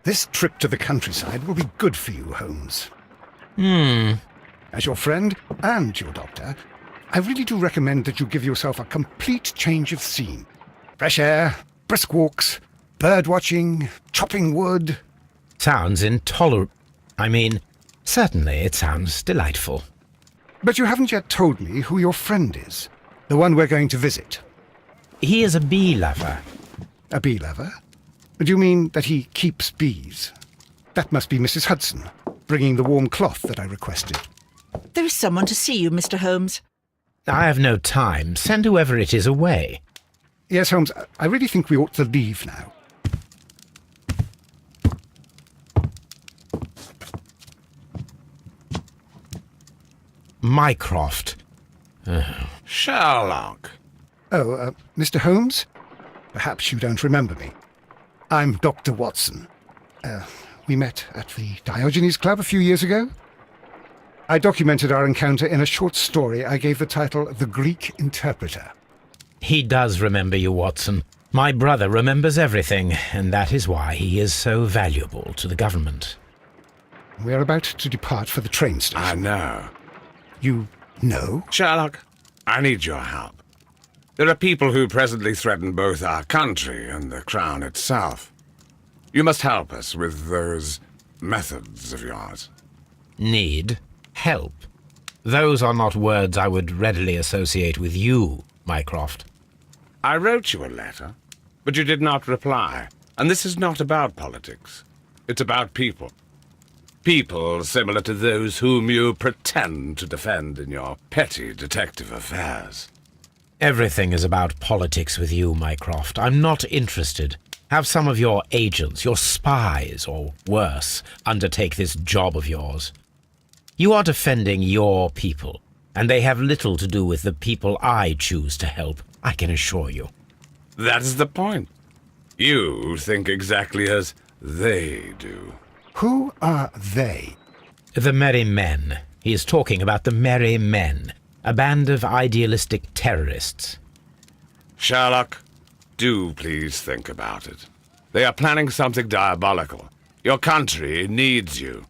This trip to the countryside will be good for you, Holmes. Hmm. As your friend and your doctor, I really do recommend that you give yourself a complete change of scene. Fresh air, brisk walks, bird watching, chopping wood. Sounds intolerable. Certainly it sounds delightful. But you haven't yet told me who your friend is, the one we're going to visit. He is a bee lover. A bee lover? Do you mean that he keeps bees? That must be Mrs. Hudson, bringing the warm cloth that I requested. There is someone to see you, Mr. Holmes. I have no time. Send whoever it is away. Yes, Holmes, I really think we ought to leave now. Mycroft. Sherlock. Oh, Mr. Holmes? Perhaps you don't remember me. I'm Dr. Watson. We met at the Diogenes Club a few years ago. I documented our encounter in a short story I gave the title The Greek Interpreter. He does remember you, Watson. My brother remembers everything, and that is why he is so valuable to the government. We're about to depart for the train station. I know. You know? Sherlock, I need your help. There are people who presently threaten both our country and the Crown itself. You must help us with those methods of yours. Need? Help? Those are not words I would readily associate with you, Mycroft. I wrote you a letter, but you did not reply. And this is not about politics. It's about people. People similar to those whom you pretend to defend in your petty detective affairs. Everything is about politics with you, Mycroft. I'm not interested. Have some of your agents, your spies, or worse, undertake this job of yours. You are defending your people, and they have little to do with the people I choose to help, I can assure you. That is the point. You think exactly as they do. Who are they? The Merry Men. He is talking about the Merry Men, a band of idealistic terrorists. Sherlock, do please think about it. They are planning something diabolical. Your country needs you.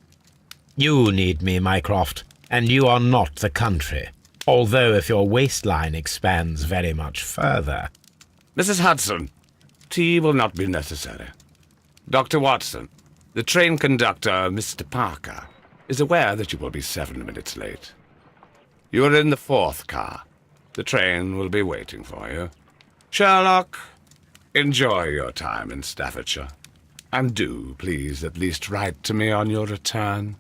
You need me, Mycroft, and you are not the country, although if your waistline expands very much further. Mrs. Hudson, tea will not be necessary. Dr. Watson, the train conductor, Mr. Parker, is aware that you will be 7 minutes late. You are in the 4th car. The train will be waiting for you. Sherlock, enjoy your time in Staffordshire. And do, please, at least write to me on your return.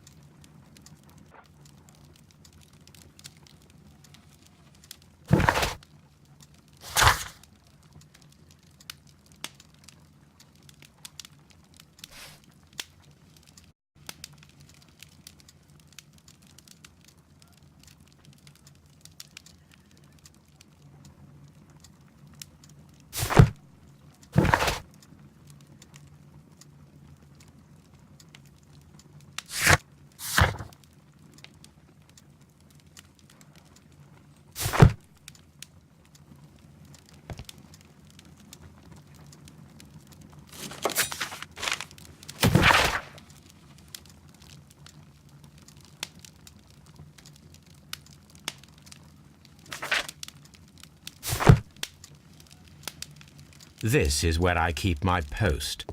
This is where I keep my post.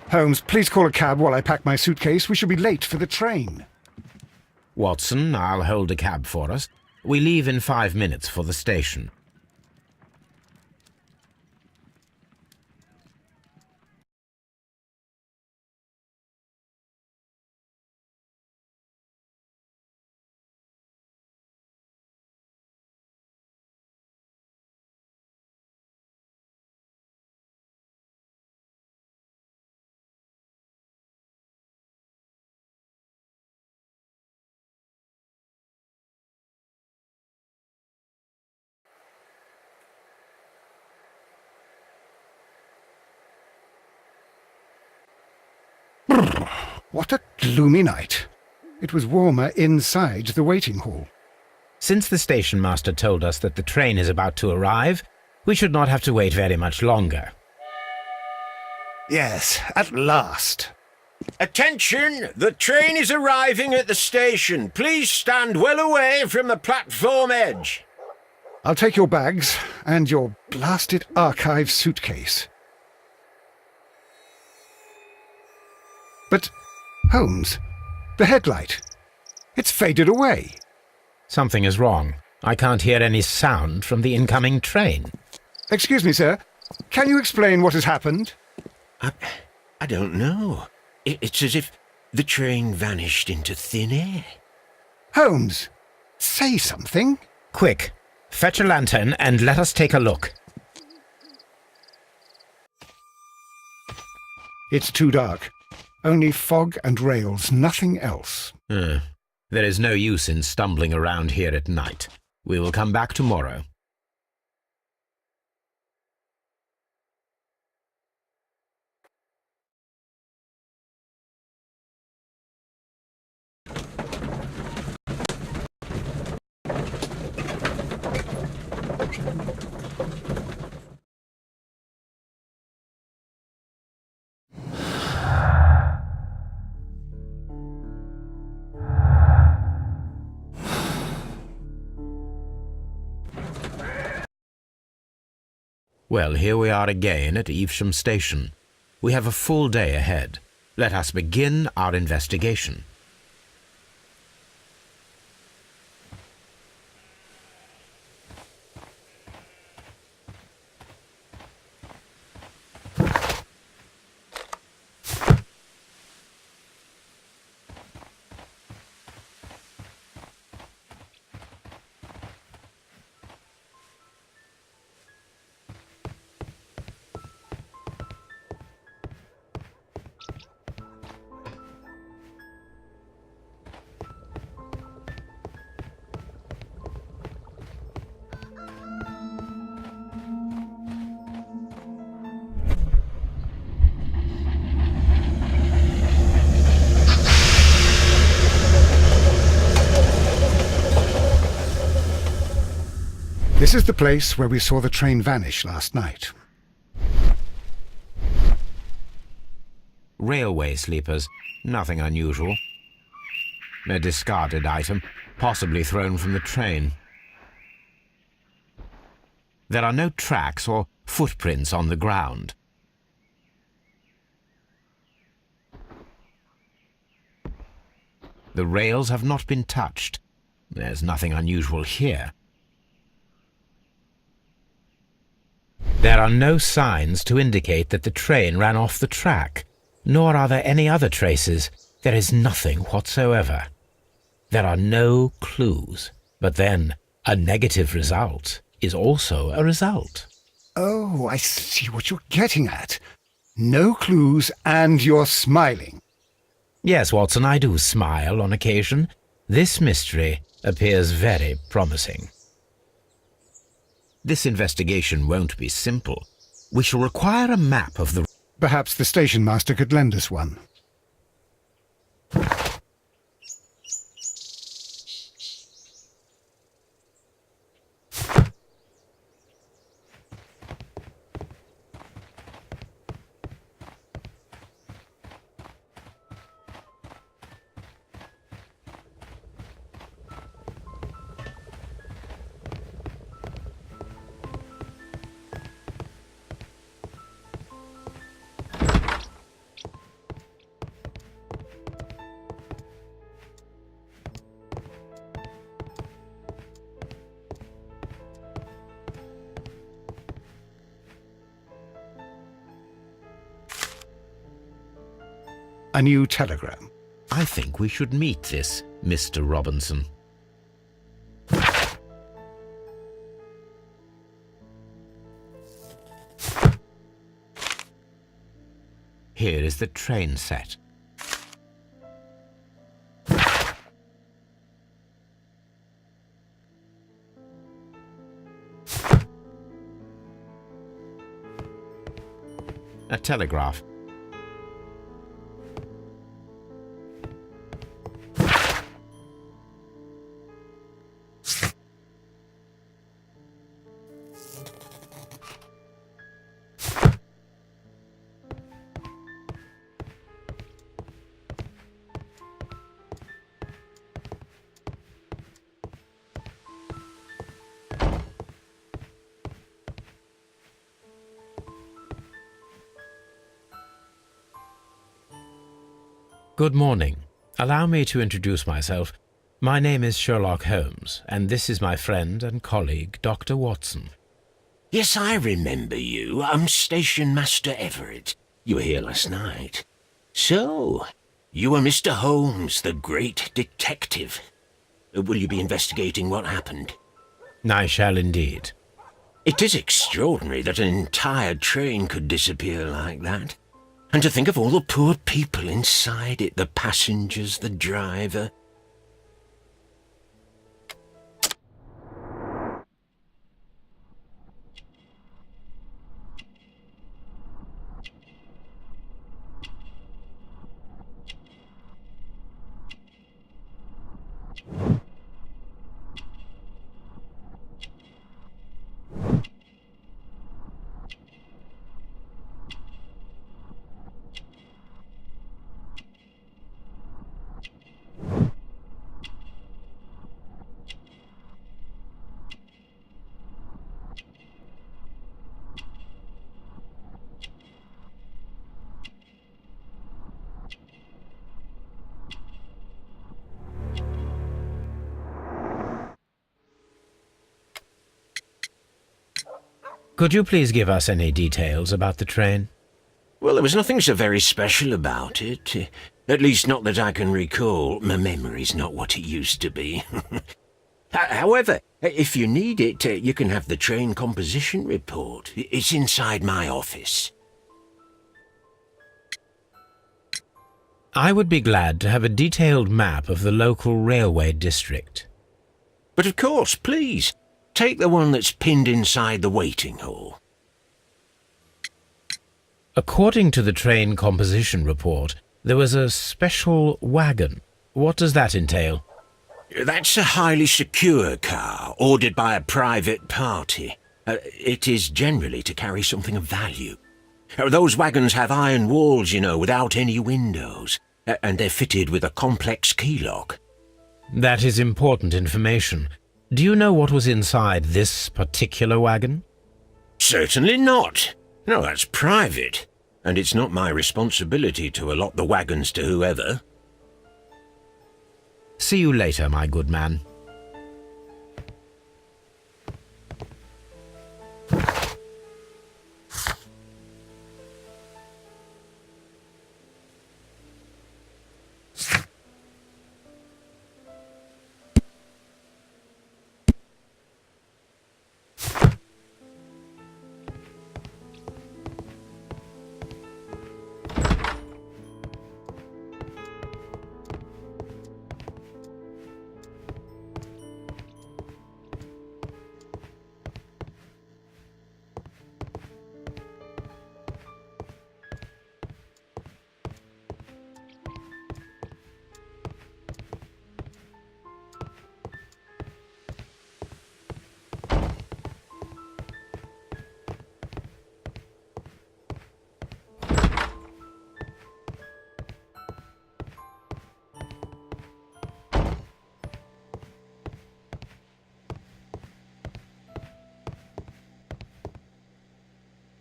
Holmes, please call a cab while I pack my suitcase. We shall be late for the train. Watson, I'll hold a cab for us. We leave in 5 minutes for the station. What a gloomy night. It was warmer inside the waiting hall. Since the station master told us that the train is about to arrive, we should not have to wait very much longer. Yes, at last. Attention! The train is arriving at the station. Please stand well away from the platform edge. I'll take your bags and your blasted archive suitcase. But, Holmes, the headlight. It's faded away. Something is wrong. I can't hear any sound from the incoming train. Excuse me, sir. Can you explain what has happened? I don't know. It's as if the train vanished into thin air. Holmes, say something. Quick, fetch a lantern and let us take a look. It's too dark. Only fog and rails, nothing else. There is no use in stumbling around here at night. We will come back tomorrow. Well, here we are again at Evesham Station. We have a full day ahead. Let us begin our investigation. This is the place where we saw the train vanish last night. Railway sleepers. Nothing unusual. A discarded item, possibly thrown from the train. There are no tracks or footprints on the ground. The rails have not been touched. There's nothing unusual here. There are no signs to indicate that the train ran off the track, nor are there any other traces. There is nothing whatsoever. There are no clues. But then, a negative result is also a result. Oh, I see what you're getting at. No clues and you're smiling. Yes, Watson, I do smile on occasion. This mystery appears very promising. This investigation won't be simple. We shall require a map of the... Perhaps the station master could lend us one. A new telegram. I think we should meet this Mr. Robinson. Here is the train set. A telegraph. Good morning. Allow me to introduce myself. My name is Sherlock Holmes, and this is my friend and colleague, Dr. Watson. Yes, I remember you. I'm Station Master Everett. You were here last night. So, you are Mr. Holmes, the great detective. Will you be investigating what happened? I shall indeed. It is extraordinary that an entire train could disappear like that. And to think of all the poor people inside it, the passengers, the driver. Could you please give us any details about the train? Well, there was nothing so very special about it. At least not that I can recall. My memory's not what it used to be. However, if you need it, you can have the train composition report. It's inside my office. I would be glad to have a detailed map of the local railway district. But of course, please, take the one that's pinned inside the waiting hall. According to the train composition report, there was a special wagon. What does that entail? That's a highly secure car, ordered by a private party. It is generally to carry something of value. Those wagons have iron walls, you know, without any windows, and they're fitted with a complex key lock. That is important information. Do you know what was inside this particular wagon? Certainly not. No, that's private, and it's not my responsibility to allot the wagons to whoever. See you later, my good man.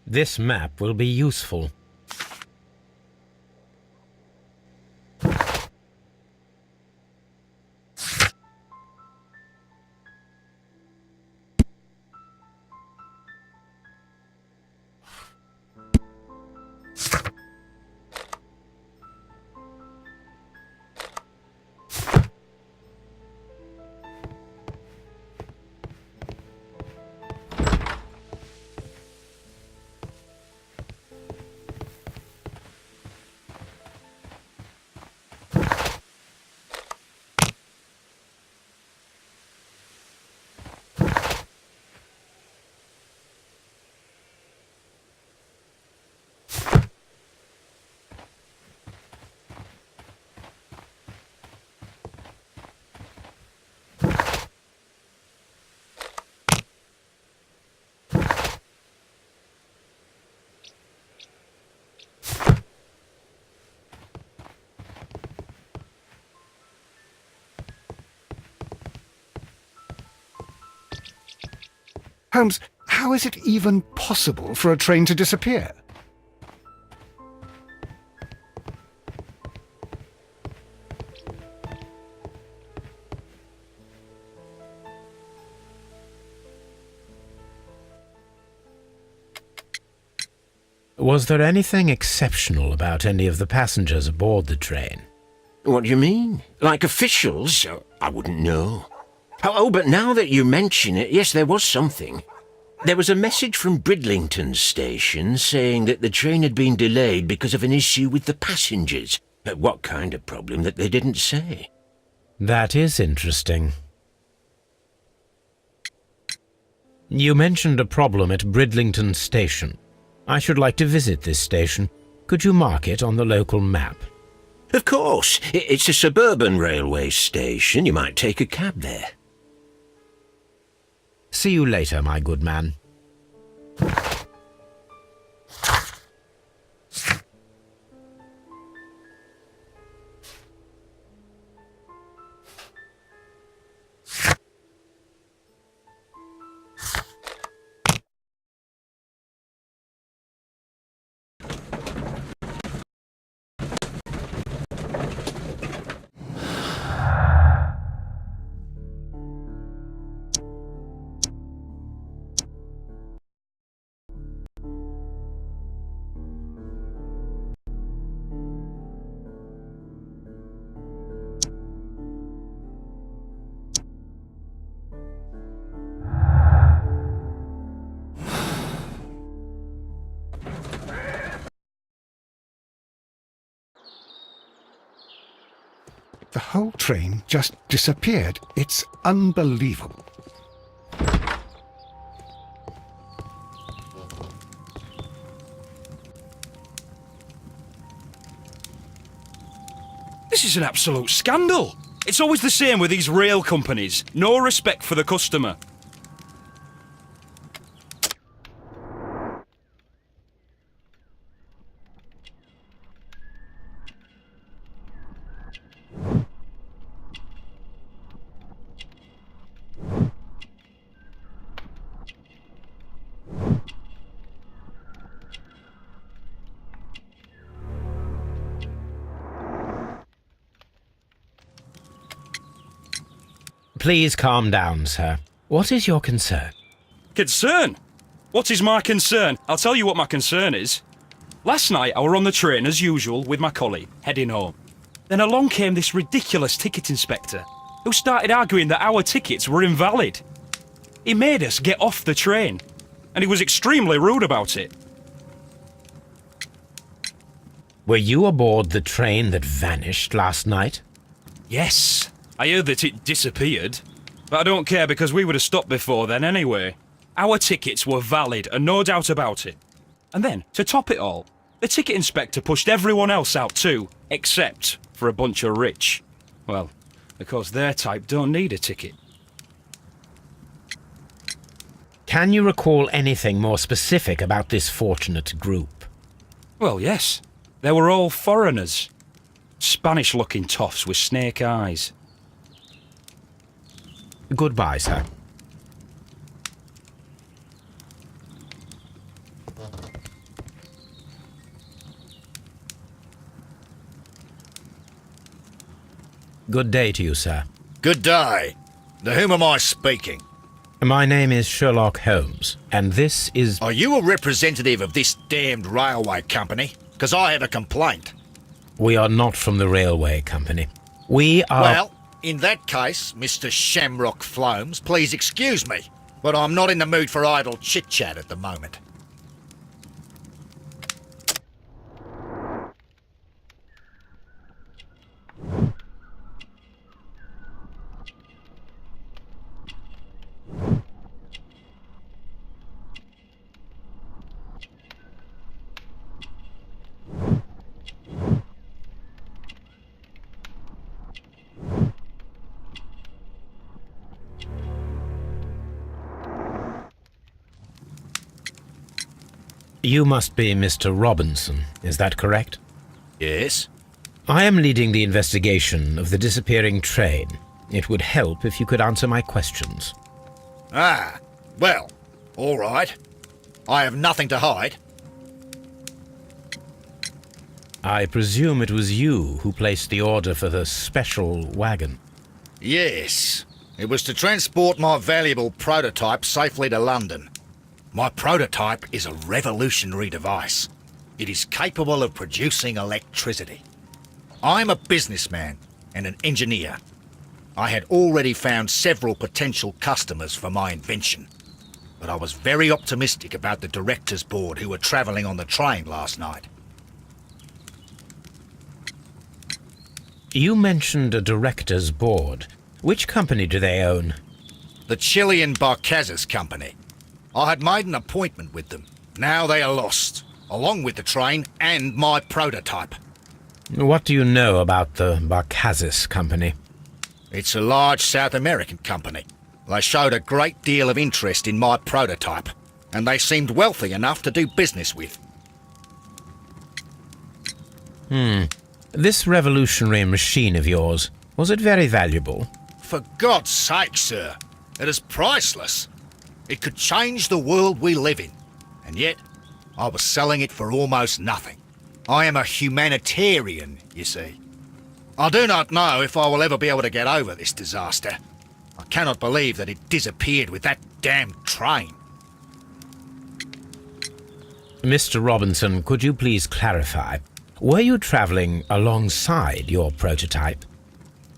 This map will be useful. Holmes, how is it even possible for a train to disappear? Was there anything exceptional about any of the passengers aboard the train? What do you mean? Like officials? I wouldn't know. Oh, but now that you mention it, yes, there was something. There was a message from Bridlington station saying that the train had been delayed because of an issue with the passengers. But what kind of problem that they didn't say? That is interesting. You mentioned a problem at Bridlington station. I should like to visit this station. Could you mark it on the local map? Of course. It's a suburban railway station. You might take a cab there. See you later, my good man. The whole train just disappeared. It's unbelievable. This is an absolute scandal. It's always the same with these rail companies. No respect for the customer. Please calm down, sir. What is your concern? Concern? What is my concern? I'll tell you what my concern is. Last night I were on the train as usual with my colleague, heading home. Then along came this ridiculous ticket inspector, who started arguing that our tickets were invalid. He made us get off the train, and he was extremely rude about it. Were you aboard the train that vanished last night? Yes, I heard that it disappeared, but I don't care because we would have stopped before then anyway. Our tickets were valid and no doubt about it. And then, to top it all, the ticket inspector pushed everyone else out too, except for a bunch of rich. Well, because their type don't need a ticket. Can you recall anything more specific about this fortunate group? Well, yes. They were all foreigners. Spanish-looking toffs with snake eyes. Goodbye, sir. Good day to you, sir. Good day. To whom am I speaking? My name is Sherlock Holmes, and this is... Are you a representative of this damned railway company? Because I have a complaint. We are not from the railway company. We are... Well, in that case, Mr. Shamrock Flomes, please excuse me, but I'm not in the mood for idle chit-chat at the moment. You must be Mr. Robinson, is that correct? Yes? I am leading the investigation of the disappearing train. It would help if you could answer my questions. Ah, well, all right. I have nothing to hide. I presume it was you who placed the order for the special wagon. Yes. It was to transport my valuable prototype safely to London. My prototype is a revolutionary device. It is capable of producing electricity. I'm a businessman and an engineer. I had already found several potential customers for my invention, but I was very optimistic about the directors' board who were travelling on the train last night. You mentioned a director's board. Which company do they own? The Chilean Barcazes Company. I had made an appointment with them. Now they are lost, along with the train and my prototype. What do you know about the Barcazes Company? It's a large South American company. They showed a great deal of interest in my prototype, and they seemed wealthy enough to do business with. This revolutionary machine of yours, was it very valuable? For God's sake, sir, it is priceless. It could change the world we live in, and yet I was selling it for almost nothing. I am a humanitarian, you see. I do not know if I will ever be able to get over this disaster. I cannot believe that it disappeared with that damned train. Mr. Robinson, could you please clarify? Were you travelling alongside your prototype?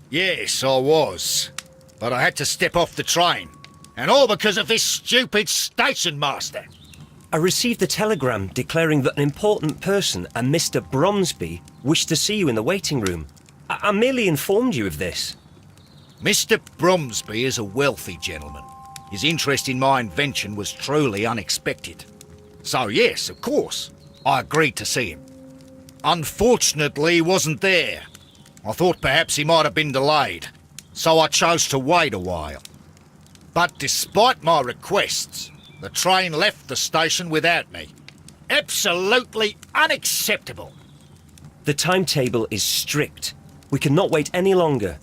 Yes, I was. But I had to step off the train. And all because of this stupid station master. I received a telegram declaring that an important person, a Mr. Bromsby, wished to see you in the waiting room. I merely informed you of this. Mr. Bromsby is a wealthy gentleman. His interest in my invention was truly unexpected. So yes, of course, I agreed to see him. Unfortunately, he wasn't there. I thought perhaps he might have been delayed, so I chose to wait a while. But despite my requests, the train left the station without me. Absolutely unacceptable. The timetable is strict. We cannot wait any longer.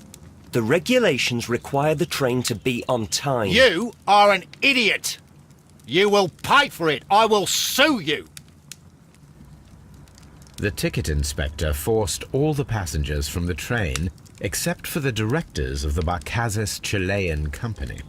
The regulations require the train to be on time. You are an idiot. You will pay for it. I will sue you. The ticket inspector forced all the passengers from the train except for the directors of the Barcazes Chilean Company.